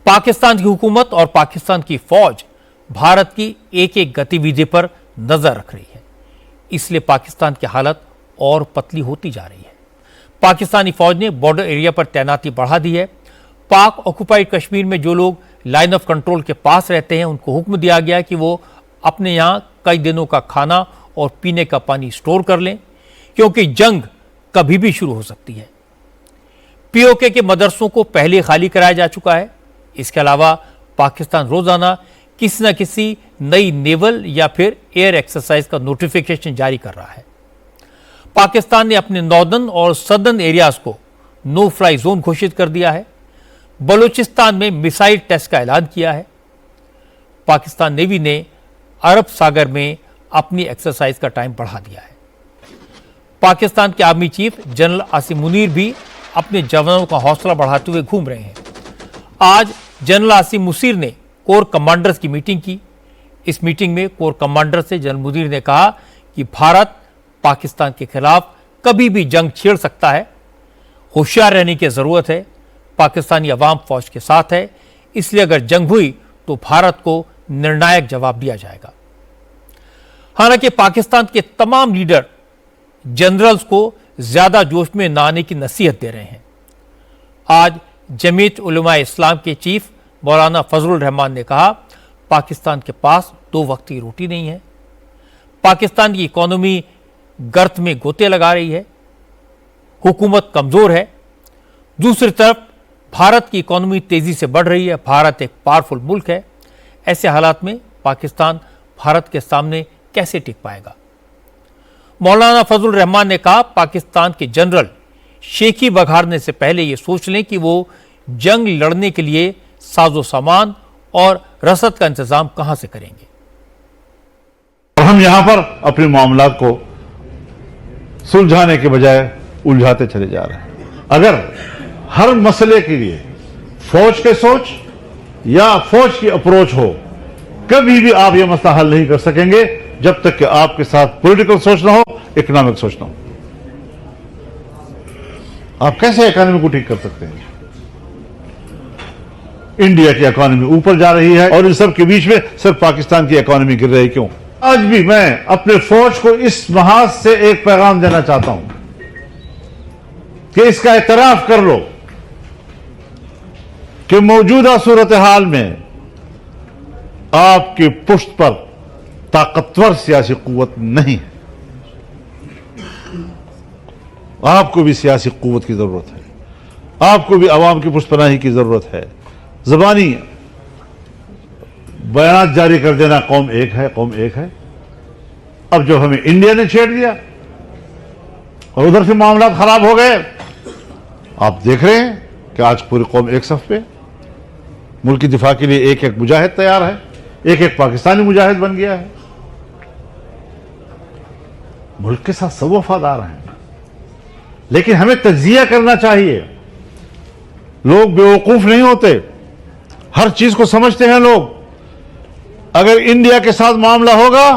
पाकिस्तान की हुकूमत और पाकिस्तान की फौज भारत की एक एक गतिविधि पर नजर रख रही है, इसलिए पाकिस्तान की हालत और पतली होती जा रही है। पाकिस्तानी फौज ने बॉर्डर एरिया पर तैनाती बढ़ा दी है। पाक ऑक्युपाइड कश्मीर में जो लोग लाइन ऑफ कंट्रोल के पास रहते हैं उनको हुक्म दिया गया कि वो अपने यहाँ कई दिनों का खाना और पीने का पानी स्टोर कर लें, क्योंकि जंग कभी भी शुरू हो सकती है। पीओके के मदरसों को पहले खाली कराया जा चुका है। इसके अलावा पाकिस्तान रोजाना किसी न किसी नई नेवल या फिर एयर एक्सरसाइज का नोटिफिकेशन जारी कर रहा है। पाकिस्तान ने अपने नॉर्दर्न और सदर्न एरियाज को नो फ्लाई जोन घोषित कर दिया है। बलूचिस्तान में मिसाइल टेस्ट का ऐलान किया है। पाकिस्तान नेवी ने अरब सागर में अपनी एक्सरसाइज का टाइम बढ़ा दिया है। पाकिस्तान के army chief general Asim Munir भी अपने जवानों का हौसला बढ़ाते हुए घूम रहे हैं। आज जनरल आसिम मुनीर ने कोर कमांडर्स की मीटिंग की। इस मीटिंग में कोर कमांडर से जनरल मुनीर ने कहा कि भारत पाकिस्तान के खिलाफ कभी भी जंग छेड़ सकता है, होशियार रहने की जरूरत है। पाकिस्तानी अवाम फौज के साथ है, इसलिए अगर जंग हुई तो भारत को निर्णायक जवाब दिया जाएगा। हालांकि पाकिस्तान के तमाम लीडर जनरल्स को ज्यादा जोश में न आने की नसीहत दे रहे हैं। आज जमीयत उलमा इस्लाम के चीफ मौलाना फजलुर रहमान ने कहा, पाकिस्तान के पास 2 वक्त की रोटी नहीं है। पाकिस्तान की इकोनॉमी गर्त में गोते लगा रही है, हुकूमत कमजोर है। दूसरी तरफ भारत की इकोनॉमी तेजी से बढ़ रही है। भारत एक पावरफुल मुल्क है। ऐसे हालात में पाकिस्तान भारत के सामने कैसे टिक पाएगा? मौलाना फजलुर रहमान ने कहा, पाकिस्तान के जनरल शेखी बघारने से पहले यह सोच लें कि वो जंग लड़ने के लिए साजो सामान और रसद का इंतजाम कहां से करेंगे। हम यहां पर अपने मामला को सुलझाने के बजाय उलझाते चले जा रहे हैं। अगर हर मसले के लिए फौज के सोच या फौज की अप्रोच हो, कभी भी आप यह मसला हल नहीं कर सकेंगे जब तक कि आपके साथ पॉलिटिकल सोच ना हो, इकोनॉमिक सोच ना हो। आप कैसे इकोनॉमी को ठीक कर सकते हैं? इंडिया की इकोनॉमी ऊपर जा रही है और इन सब के बीच में सिर्फ पाकिस्तान की इकोनॉमी गिर रही। क्यों? आज भी मैं अपने फौज को इस महाज से एक पैगाम देना चाहता हूं कि इसका एतराफ कर लो कि मौजूदा सूरत हाल में आपकी पुष्ट पर ताकतवर सियासी कुव्वत नहीं है। आपको भी सियासी कुव्वत की जरूरत है। आपको भी अवाम की पुष्टपनाही की जरूरत है। ज़बानी बयान जारी कर देना कौम एक है, कौम एक है। अब जो हमें इंडिया ने छेड़ दिया और उधर से मामला खराब हो गए, आप देख रहे हैं कि आज पूरी कौम एक सफ पे, मुल्क की दिफा के लिए एक एक मुजाहिद तैयार है, एक एक पाकिस्तानी मुजाहिद बन गया है। मुल्क के साथ सब वफादार हैं, लेकिन हमें तज्जिया करना चाहिए। लोग बेवकूफ नहीं होते, हर चीज को समझते हैं लोग। अगर इंडिया के साथ मामला होगा,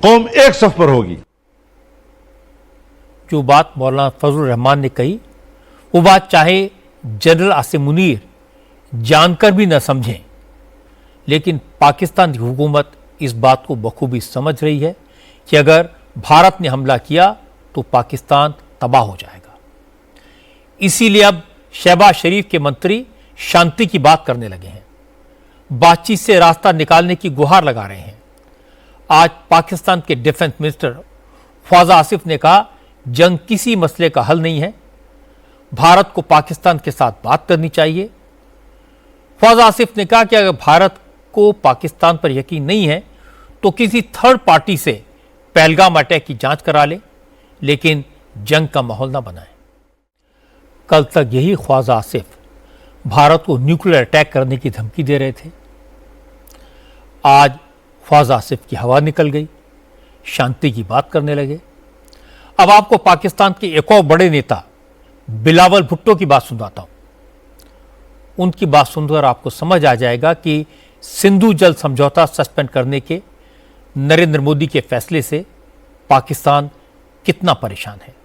कौम एक सफ पर होगी। जो बात मौलाना फजलुर रहमान ने कही, वो बात चाहे जनरल आसिम मुनीर जानकर भी न समझें, लेकिन पाकिस्तान की हुकूमत इस बात को बखूबी समझ रही है कि अगर भारत ने हमला किया तो पाकिस्तान तबाह हो जाएगा। इसीलिए अब शहबाज शरीफ के मंत्री शांति की बात करने लगे हैं, बातचीत से रास्ता निकालने की गुहार लगा रहे हैं। आज पाकिस्तान के डिफेंस मिनिस्टर ख्वाजा आसिफ ने कहा, जंग किसी मसले का हल नहीं है, भारत को पाकिस्तान के साथ बात करनी चाहिए। ख्वाजा आसिफ ने कहा कि अगर भारत को पाकिस्तान पर यकीन नहीं है तो किसी थर्ड पार्टी से पहलगाम अटैक की जांच करा ले, लेकिन जंग का माहौल ना बनाए। कल तक यही ख्वाजा आसिफ भारत को न्यूक्लियर अटैक करने की धमकी दे रहे थे। आज ख्वाजा आसिफ की हवा निकल गई, शांति की बात करने लगे। अब आपको पाकिस्तान के एक और बड़े नेता बिलावल भुट्टो की बात सुनाता हूं। उनकी बात सुनकर आपको समझ आ जाएगा कि सिंधु जल समझौता सस्पेंड करने के नरेंद्र मोदी के फैसले से पाकिस्तान कितना परेशान है।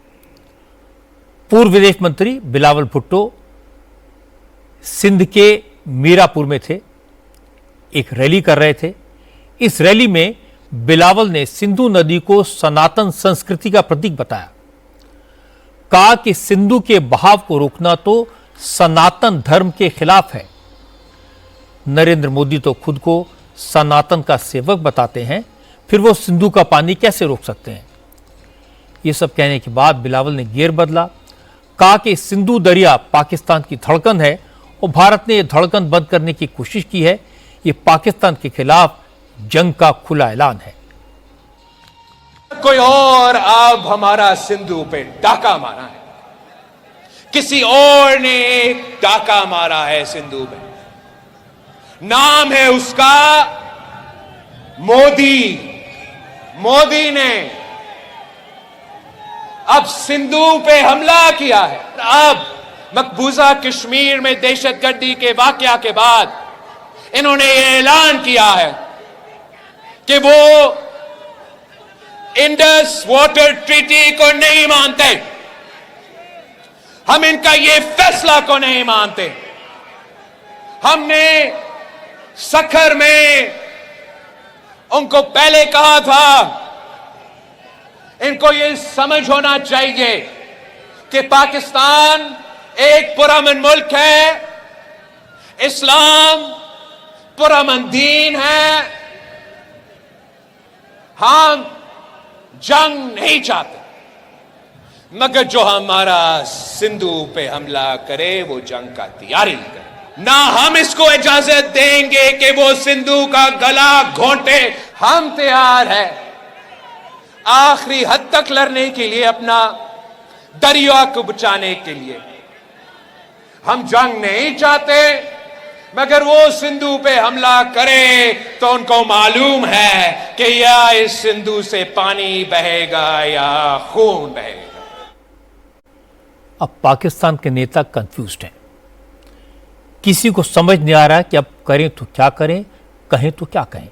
पूर्व विदेश मंत्री बिलावल भुट्टो सिंध के मीरापुर में थे, एक रैली कर रहे थे। इस रैली में बिलावल ने सिंधु नदी को सनातन संस्कृति का प्रतीक बताया। कहा कि सिंधु के बहाव को रोकना तो सनातन धर्म के खिलाफ है। नरेंद्र मोदी तो खुद को सनातन का सेवक बताते हैं, फिर वो सिंधु का पानी कैसे रोक सकते हैं? ये सब कहने के बाद बिलावल ने गियर बदला। कहा कि सिंधु दरिया पाकिस्तान की धड़कन है और भारत ने यह धड़कन बंद करने की कोशिश की है। ये पाकिस्तान के खिलाफ जंग का खुला ऐलान है। कोई और अब हमारा सिंधु पे डाका मारा है, किसी और ने एक डाका मारा है सिंधु पे। नाम है उसका मोदी। मोदी ने अब सिंधु पे हमला किया है। अब मकबूजा कश्मीर में दहशतगर्दी के वाकया के बाद इन्होंने ये ऐलान किया है कि वो इंडस वाटर ट्रीटी को नहीं मानते। हम इनका ये फैसला को नहीं मानते। हमने सखर में उनको पहले कहा था, इनको ये समझ होना चाहिए कि पाकिस्तान एक पुरअमन मुल्क है, इस्लाम पुरअमन दीन है। हम जंग नहीं चाहते, मगर जो हमारा सिंधु पे हमला करे वो जंग का तैयारी करे। ना हम इसको इजाजत देंगे कि वो सिंधु का गला घोंटे। हम तैयार है आखिरी हद तक लड़ने के लिए, अपना दरिया को बचाने के लिए। हम जंग नहीं चाहते, मगर वो सिंधु पे हमला करे तो उनको मालूम है कि या इस सिंधु से पानी बहेगा या खून बहेगा। अब पाकिस्तान के नेता कंफ्यूज्ड हैं। किसी को समझ नहीं आ रहा कि अब करें तो क्या करें, कहें तो क्या कहें,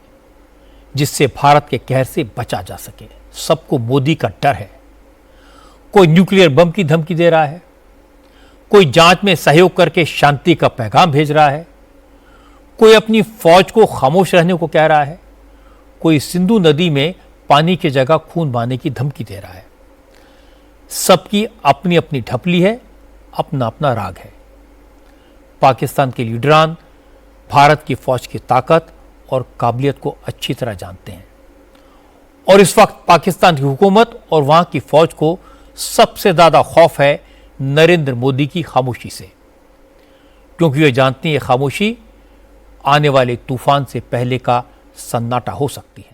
जिससे भारत के कहर से बचा जा सके। सबको मोदी का डर है। कोई न्यूक्लियर बम की धमकी दे रहा है, कोई जांच में सहयोग करके शांति का पैगाम भेज रहा है, कोई अपनी फौज को खामोश रहने को कह रहा है, कोई सिंधु नदी में पानी की जगह खून बहाने की धमकी दे रहा है। सबकी अपनी अपनी ढपली है, अपना अपना राग है। पाकिस्तान के लीडरान भारत की फौज की ताकत और काबिलियत को अच्छी तरह जानते हैं और इस वक्त पाकिस्तान की हुकूमत और वहां की फौज को सबसे ज्यादा खौफ है नरेंद्र मोदी की खामोशी से, क्योंकि वे जानती है खामोशी आने वाले तूफान से पहले का सन्नाटा हो सकती है।